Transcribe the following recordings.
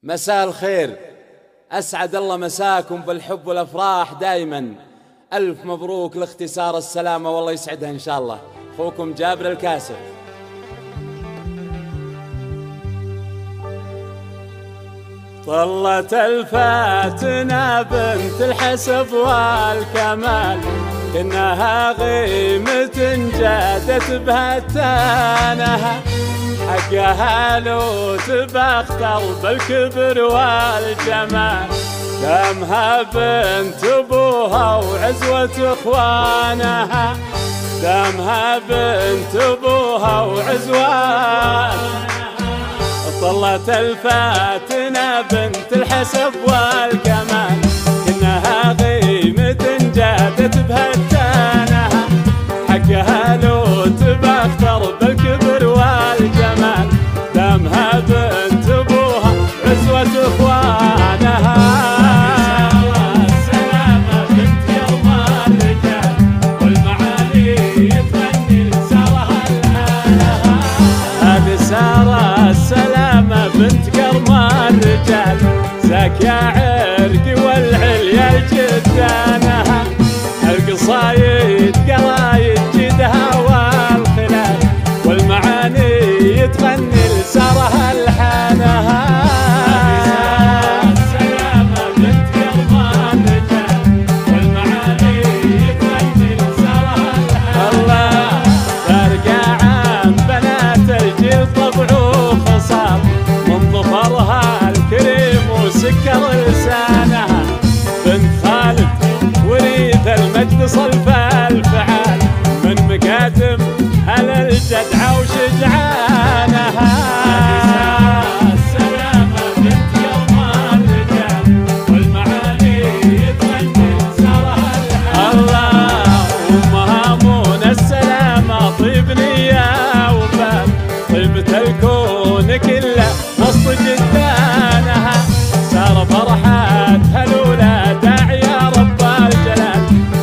مساء الخير، أسعد الله مساكم بالحب والأفراح دائما. ألف مبروك لاختصار السلامة، والله يسعدها إن شاء الله. أخوكم جابر الكاسر. طلت الفاتنة بنت الحسب والكمال، كأنها غيمة جادت بهتانها، حقها لو تبختر بالكبر والجمال، دامها بنت ابوها وعزوة اخوانها، دامها بنت ابوها وعزوانها. طلت الفاتنة بنت الحسب والكمال، كأنها غيمة جادت بهتانها، حقها لو تبختر بالكبر والجمال، دامها بنت ابوها عزوة اخوانها. السلامة بنت يوم الرجال، والمعالي تغني لسارها الحالها. هذه سارة السلامة بنت كرم الرجال، زاكية عرق والعليا جدانها، القصايد قرايد جدها والخلال، والمعاني تغني لسارها الحانها. السلامة بنت كرم الرجال، والمعاني تغني لسارها الحانها. الله ترقى عن بنات الجيل طبع وخصال، من ظفرها الكريم وسكر لسانها، بنت خالد وريث المجد صلف الفعال، من مكاتب هل الجدعة وشجعانها. السلامة بنت يوم الرجال، والمعاني تغني لسارها الحال. الله وامها منى السلامة طيب نية وبال، طيبة الكون كله وسط جدانها، سار فرحتها الأولى داعية رب الجلال،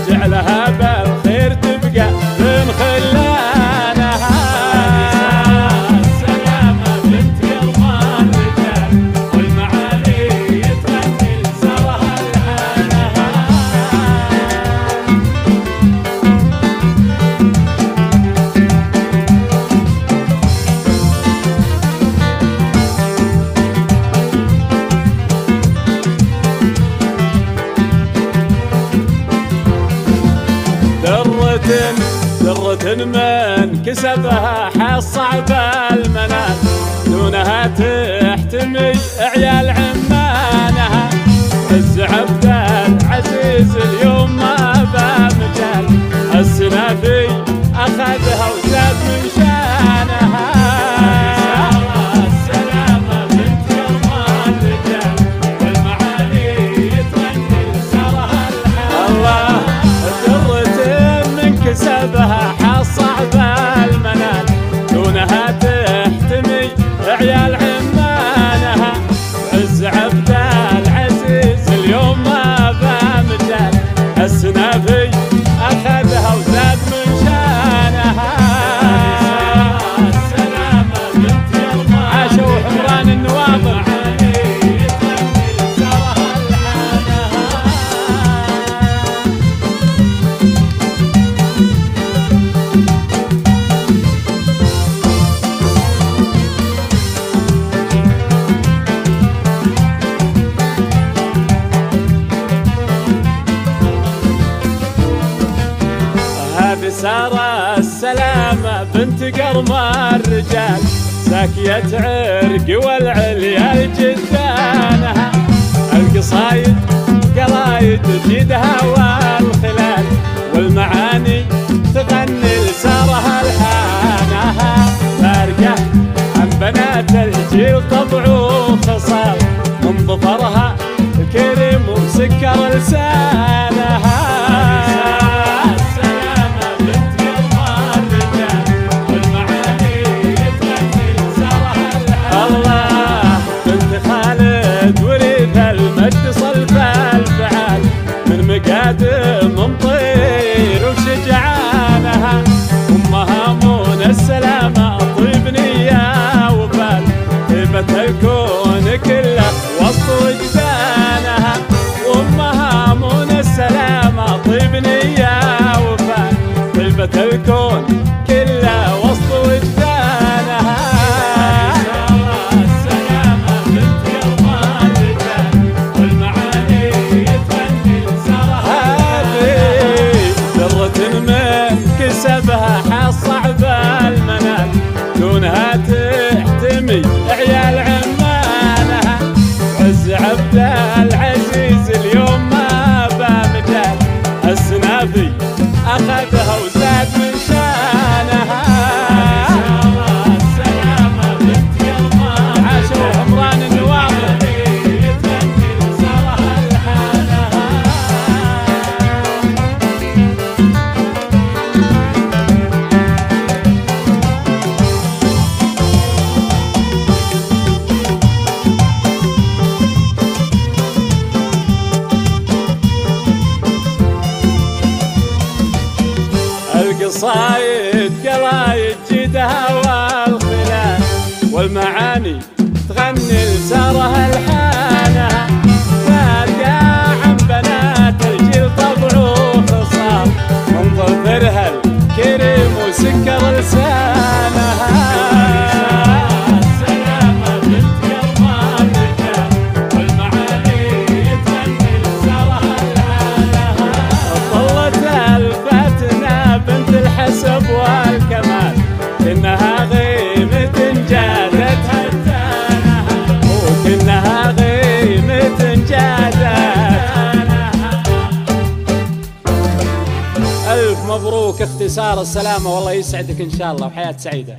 جعلها بالخير تبقى من خلانها. السلامة بنت يوم الرجال، والمعالي تغني لسارها الحانها. درة من كسبها حاس صعب المنال، دونها تحتمي عيال عمانها، عز عبد العزيز اليوم ما بمجال، السنافي اخذها وزاد من شانها. السلامة بنت يوم الرجال، والمعالي تغني لسارها الحال. الله كسبها حاس صعب المنال، دونها تحتمي عيال عمانها، عز عبد العزيز اليوم ما بمجال، السنافي اخذها وزاد من شانها. السلامة بنت يوم عاشوا حمران النواظر. سارة السلامة بنت كرم الرجال، زاكية عرق والعليا جدانها، القصايد قرايد جيدها والخلال، والمعاني تغني لسارها الحانها، فارقة عن بنات الجيل طبع وخصال، من ظفرها الكريم ومسكر لسانها. المجد صلف الفعال، من مقادم مطير وشجعانها، امها منى السلامة طيب نية وبال، هبة الكون كله قصايد قلايد جدها والخلال والمعاني تغني لسارها الحانها فارقة عن بنات الجيل طبع وخصال من ظفرها الكريم وسكر لسانها. السلامة بنت قلبها الرجال والمعاني تغني لسارها الحانها طلت الفاتنة بنت الحسب والكمال إنها غيمة جادتها وكأنها غيمة جادتها. ألف مبروك اختصار السلامة والله يسعدك إن شاء الله وحياة سعيدة.